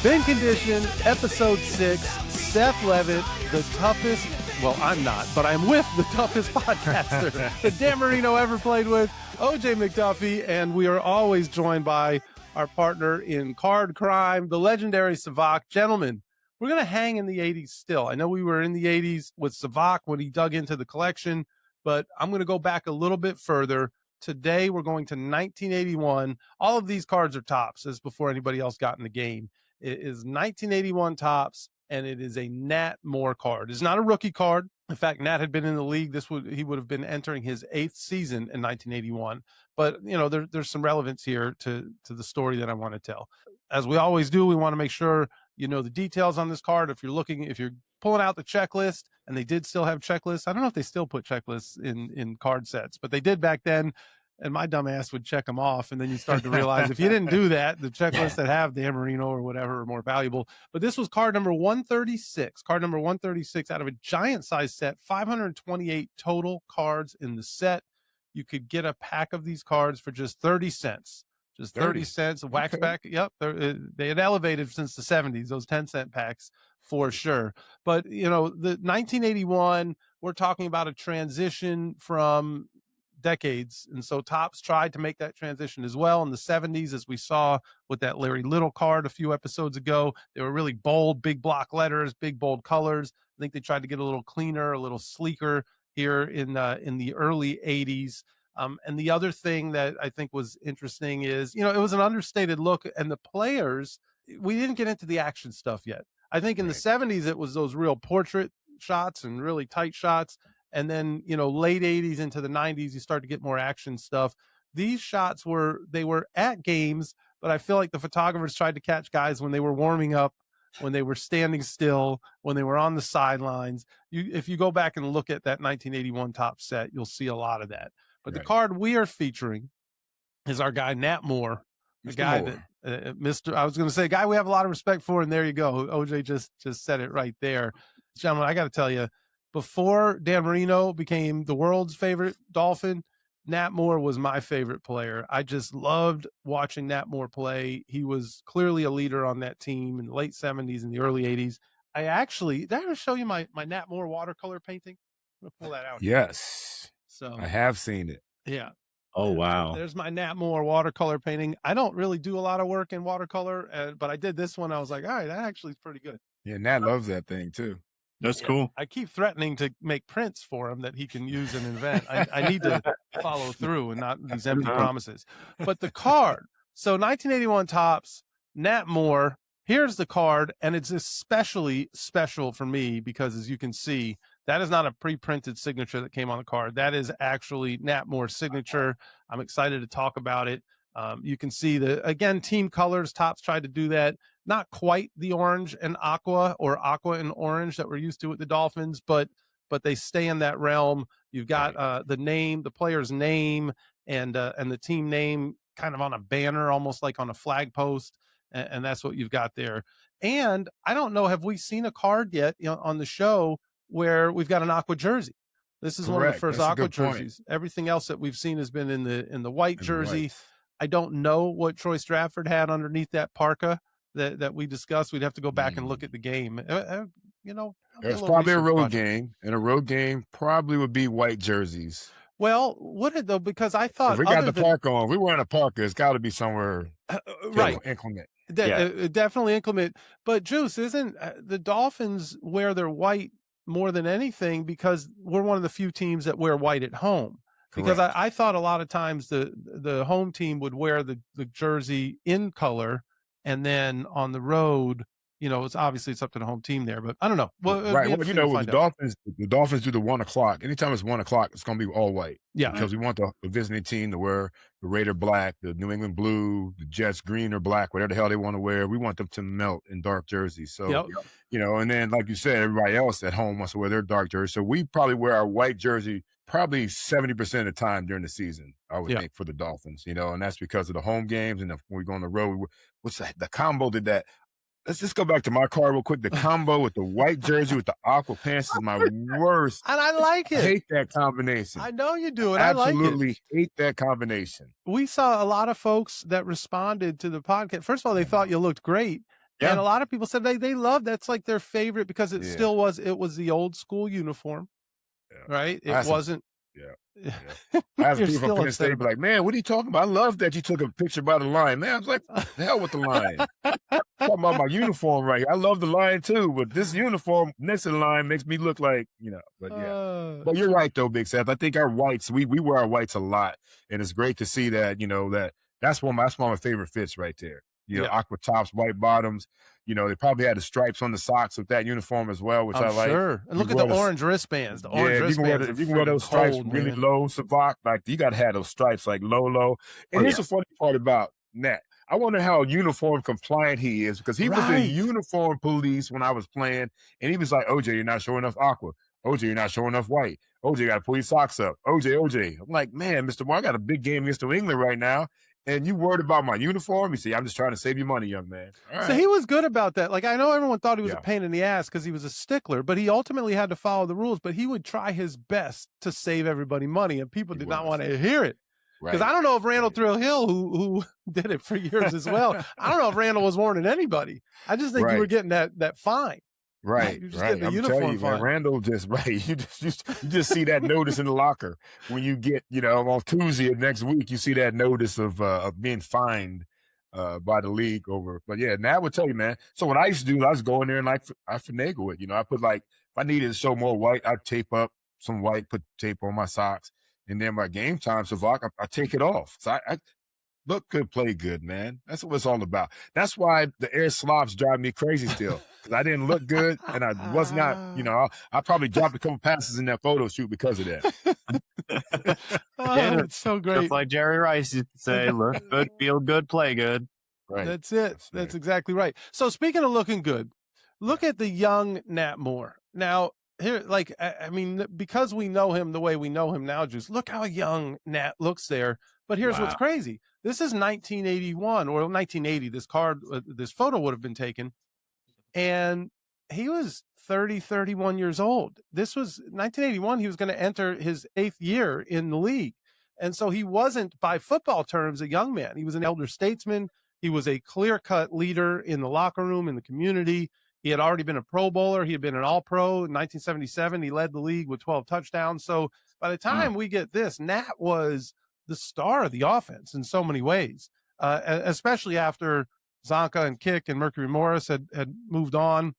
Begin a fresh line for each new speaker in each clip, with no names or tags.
Bin Condition, Episode 6, Seth Levitt, the toughest, well, I'm not, but I'm with the toughest podcaster that Dan Marino ever played with, OJ McDuffie, and we are always joined by our partner in card crime, the legendary Savak. Gentlemen, we're going to hang in the 80s still. I know we were in the 80s with Savak when he dug into the collection, but I'm going to go back a little bit further. Today, we're going to 1981. All of these cards are Topps. This is before anybody else got in the game. It is 1981 Topps, and it is a Nat Moore card. It's not a rookie card. In fact, Nat had been in the league. He would have been entering his 8th season in 1981. But, you know, there's some relevance here to the story that I want to tell. As we always do, we want to make sure you know the details on this card. If you're pulling out the checklist, and they did still have checklists. I don't know if they still put checklists in card sets, but they did back then. And my dumb ass would check them off. And then you start to realize if you didn't do that, the checklists that have Dan Marino or whatever are more valuable. But this was card number 136, out of a giant size set, 528 total cards in the set. You could get a pack of these cards for just 30 cents. Just 30 cents, a wax pack. Yep. They had elevated since the 70s, those 10-cent packs for sure. But, you know, the 1981, we're talking about a transition from decades. And so Topps tried to make that transition as well in the 70s, as we saw with that Larry Little card a few episodes ago. They were really bold, big block letters, big bold colors. I think they tried to get a little cleaner, a little sleeker here in the early 80s. And the other thing that I think was interesting is, you know, it was an understated look, and the players, we didn't get into the action stuff yet. I think in the 70s, it was those real portrait shots and really tight shots. And then, you know, late 80s into the 90s, you start to get more action stuff. These shots were at games, but I feel like the photographers tried to catch guys when they were warming up, when they were standing still, when they were on the sidelines. If you go back and look at that 1981 Topps set, you'll see a lot of that. But the card we are featuring is our guy, Nat Moore, the guy that I was going to say, a guy we have a lot of respect for. And there you go. OJ just said it right there. Gentlemen, I got to tell you, before Dan Marino became the world's favorite Dolphin, Nat Moore was my favorite player. I just loved watching Nat Moore play. He was clearly a leader on that team in the late 70s and the early 80s. Did I ever show you my Nat Moore watercolor painting? I'm going to pull that out.
Yes.
So
I have seen it.
Yeah.
Oh, wow.
There's my Nat Moore watercolor painting. I don't really do a lot of work in watercolor, but I did this one. I was like, all right, that actually is pretty good.
Yeah, Nat loves that thing too.
That's cool.
I keep threatening to make prints for him that he can use and invent. I need to follow through and not these empty promises. But the card, so 1981 Topps, Nat Moore, here's the card, and it's especially special for me because, as you can see, that is not a pre-printed signature that came on the card. That is actually Nat Moore's signature. I'm excited to talk about it. You can see again, team colors. Topps tried to do that. Not quite the orange and aqua, or aqua and orange that we're used to with the Dolphins, but they stay in that realm. You've got the player's name, and the team name kind of on a banner, almost like on a flag post, and that's what you've got there. And I don't know, have we seen a card yet, you know, on the show where we've got an aqua jersey? This is one of the first aqua jerseys. Everything else that we've seen has been in the white jersey. I don't know what Troy Stratford had underneath that parka that we discussed. We'd have to go back and look at the game. You know,
it's probably a road game, and a road game probably would be white jerseys.
Well, would it though? Because I thought
if we got the parka on. If we wearing a parka, it's got to be somewhere
right,
inclement.
Definitely inclement. But Juice, isn't the Dolphins wear their white more than anything because we're one of the few teams that wear white at home? Because I thought a lot of times the home team would wear the jersey in color, and then on the road, you know, it's up to the home team there, but I don't know. Well,
Well, you know, with the Dolphins do the 1 o'clock. Anytime it's 1 o'clock, it's going to be all white.
Yeah.
Because we want the visiting team to wear the Raider black, the New England blue, the Jets green or black, whatever the hell they want to wear. We want them to melt in dark jerseys. So, you know, and then like you said, everybody else at home wants to wear their dark jersey. So we probably wear our white jersey probably 70% of the time during the season, I would think, for the Dolphins, you know, and that's because of the home games. And when we go on the road, the combo did that. Let's just go back to my card real quick. The combo with the white jersey with the aqua pants is my worst.
And I like it.
I hate that combination.
I know you do. And
Absolutely
I like it.
Hate that combination.
We saw a lot of folks that responded to the podcast. First of all, they thought you looked great.
Yeah.
And a lot of people said they love that's like their favorite because it still was the old school uniform, right? It wasn't.
Yeah. I have
You're
people from
still
Penn
upset
State be like, man, what are you talking about? I love that you took a picture by the line. Man, I was like, the hell with the line. Talking about my uniform right here. I love the line too, but this uniform next to the line makes me look like, but yeah. But you're right though, Big Seth. I think our whites, we wear our whites a lot. And it's great to see that, that's one of my favorite fits right there. Aqua tops, white bottoms. They probably had the stripes on the socks with that uniform as well, which I like.
Sure. And look at the orange wristbands. The orange wristbands.
If you can wear those stripes really low, Savak, like you got to have those stripes like low. And here's the funny part about Nat. I wonder how uniform compliant he is because he was the uniform police when I was playing, and he was like, OJ, you're not showing enough aqua. OJ, you're not showing enough white. OJ, you got to pull your socks up. OJ. I'm like, man, Mr. Moore, I got a big game against New England right now. And you worried about my uniform? You see, I'm just trying to save you money, young man.
So he was good about that. Like, I know everyone thought he was a pain in the ass because he was a stickler, but he ultimately had to follow the rules. But he would try his best to save everybody money, and people did not want to hear it. Because I don't know if Randall Thrill Hill, who did it for years as well, I don't know if Randall was warning anybody. I just think you were getting that fine.
Right,
You're just
right.
getting a
I'm
uniform
telling you, man,
fine.
Randall just you just see that notice in the locker when you get, on Tuesday of next week, you see that notice of being fined by the league over. But yeah, now I would tell you, man. So what I used to do, I was going there and I finagle it. I put if I needed to show more white, I'd tape up some white, put tape on my socks, and then by game time, Savak, I take it off. So I look good, play good, man. That's what it's all about. That's why the air slops drive me crazy still. Because I didn't look good and I was not, I probably dropped a couple passes in that photo shoot because of that.
It's so great.
Just like Jerry Rice used to say, look good, feel good, play good.
Right.
That's it. That's exactly right. So speaking of looking good, look at the young Nat Moore. Now, here, I mean, because we know him the way we know him now, just look how young Nat looks there. But here's what's crazy. This is 1981 or 1980. This photo would have been taken. And he was 31 years old. This was 1981. He was going to enter his 8th year in the league. And so he wasn't, by football terms, a young man. He was an elder statesman. He was a clear-cut leader in the locker room, in the community. He had already been a Pro Bowler. He had been an All-Pro in 1977. He led the league with 12 touchdowns. So by the time we get this, Nat was the star of the offense in so many ways, especially after Zonka and Kick and Mercury Morris had moved on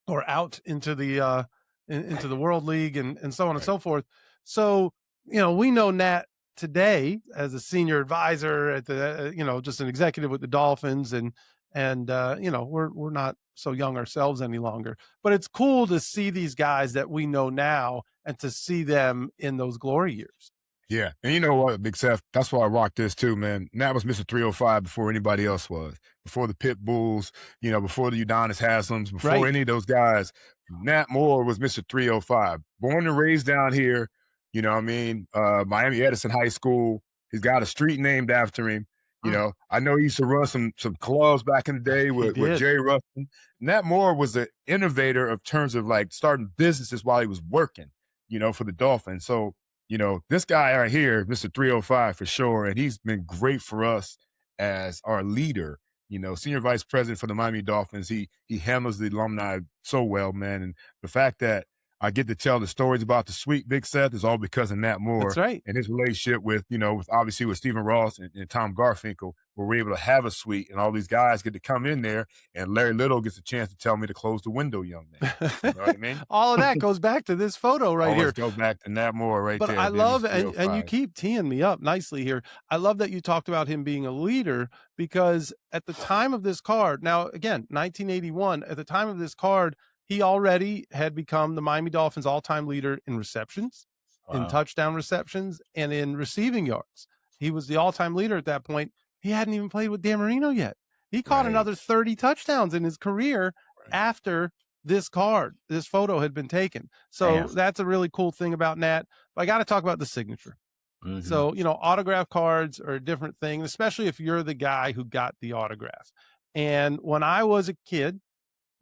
or out into the World League and so on and so forth. So, we know Nat today as a senior advisor at the, just an executive with the Dolphins and we're not so young ourselves any longer, but it's cool to see these guys that we know now and to see them in those glory years.
Yeah. And you know what, Big Seth, that's why I rock this too, man. Nat was Mr. 305 before anybody else was. Before the Pit Bulls, before the Udonis Haslems, before any of those guys. Nat Moore was Mr. 305. Born and raised down here, Miami Edison High School. He's got a street named after him. I know he used to run some clubs back in the day with Jerry Ruffin. Nat Moore was the innovator of terms of starting businesses while he was working, for the Dolphins. So, this guy right here, Mr. 305 for sure, and he's been great for us as our leader, senior vice president for the Miami Dolphins. He handles the alumni so well, man. And the fact that I get to tell the stories about the suite, Big Seth, is all because of Nat Moore.
That's right.
And his relationship with, obviously with Stephen Ross and Tom Garfinkel, where we're able to have a suite and all these guys get to come in there and Larry Little gets a chance to tell me to close the window, young man. You know what I mean?
All of that goes back to this photo right here.
Goes back to Nat Moore right
there.
But
I love, and you keep teeing me up nicely here. I love that you talked about him being a leader because at the time of this card, now again, 1981, at the time of this card, he already had become the Miami Dolphins all-time leader in receptions, in touchdown receptions, and in receiving yards. He was the all-time leader at that point. He hadn't even played with Dan Marino yet. He caught another 30 touchdowns in his career after this photo had been taken. So that's a really cool thing about Nat. But I got to talk about the signature. Mm-hmm. So, autograph cards are a different thing, especially if you're the guy who got the autograph. And when I was a kid,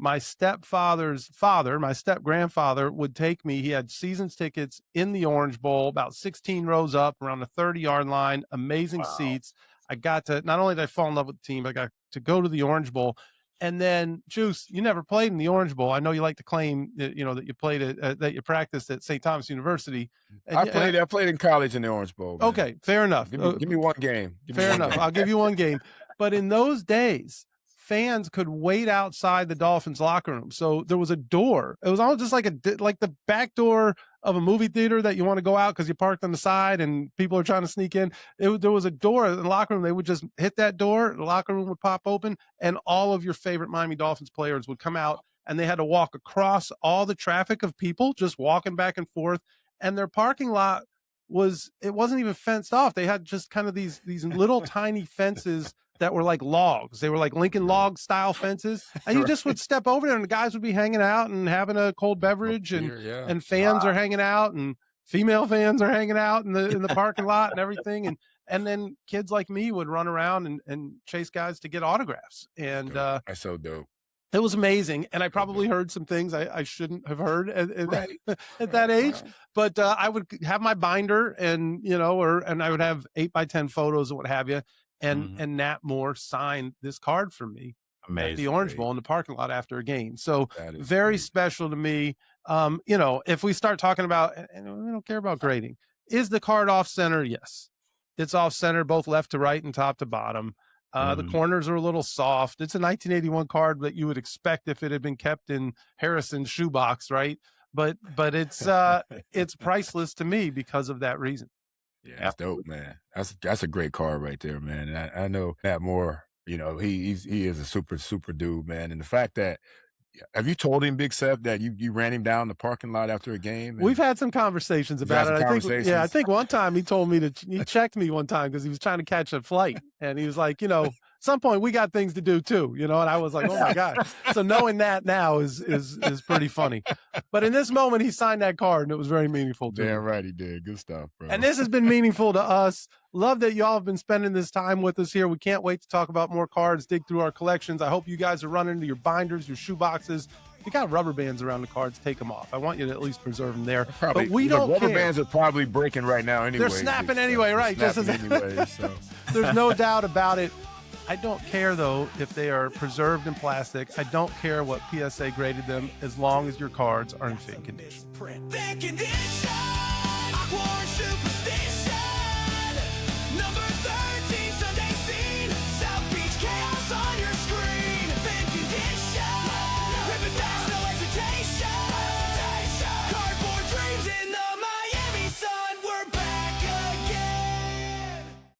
my stepfather's father, my step-grandfather, would take me. He had seasons tickets in the Orange Bowl, about 16 rows up around the 30-yard line, amazing seats. I got to, not only did I fall in love with the team, I got to go to the Orange Bowl. And then, Juice, you never played in the Orange Bowl. I know you like to claim that, that you played that you practiced at St. Thomas University. And
I played in college in the Orange Bowl. Man.
Okay, fair enough.
Give me one game.
Fair enough. I'll give you one game. But in those days, fans could wait outside the Dolphins locker room. So there was a door. It was almost just like the back door of a movie theater that you want to go out because you parked on the side and people are trying to sneak in. There was a door in the locker room. They would just hit that door. The locker room would pop open and all of your favorite Miami Dolphins players would come out, and they had to walk across all the traffic of people just walking back and forth. And their parking lot wasn't even fenced off. They had just kind of these little tiny fences that were like logs. They were like Lincoln log style fences. And you just would step over there and the guys would be hanging out and having a cold beverage and fans are hanging out and female fans are hanging out in the parking lot and everything. And then kids like me would run around and chase guys to get autographs. And
that's so dope.
It was amazing. And I probably heard some things I shouldn't have heard at that age, but I would have my binder and I would have 8x10 photos and what have you. And Nat Moore signed this card for me at the Orange Bowl in the parking lot after a game. So very special to me. If we start talking about, and we don't care about grading, is the card off center? Yes, it's off center, both left to right and top to bottom. The corners are a little soft. It's a 1981 card that you would expect if it had been kept in Harrison's shoebox, right? But it's priceless to me because of that reason.
Yeah, that's dope, man. That's a great card right there, man. And I know Nat Moore, he is a super dude, man. And the fact that, have you told him, Big Seth, that you ran him down the parking lot after a game?
We've had some conversations about it. I think one time he told me he checked me one time because he was trying to catch a flight. And he was like, at some point we got things to do too, and I was like, oh my God. So knowing that now is pretty funny. But in this moment, he signed that card and it was very meaningful to me.
Damn right he did. Good stuff, bro.
And this has been meaningful to us. Love that y'all have been spending this time with us here. We can't wait to talk about more cards, dig through our collections. I hope you guys are running into your binders, your shoe boxes. If you got rubber bands around the cards, take them off. I want you to at least preserve them there.
But we don't
care.
Rubber bands are probably breaking right now anyway.
They're snapping anyway, right?
So.
There's no doubt about it. I don't care, though, if they are preserved in plastic. I don't care what PSA graded them as long as your cards are in fit condition.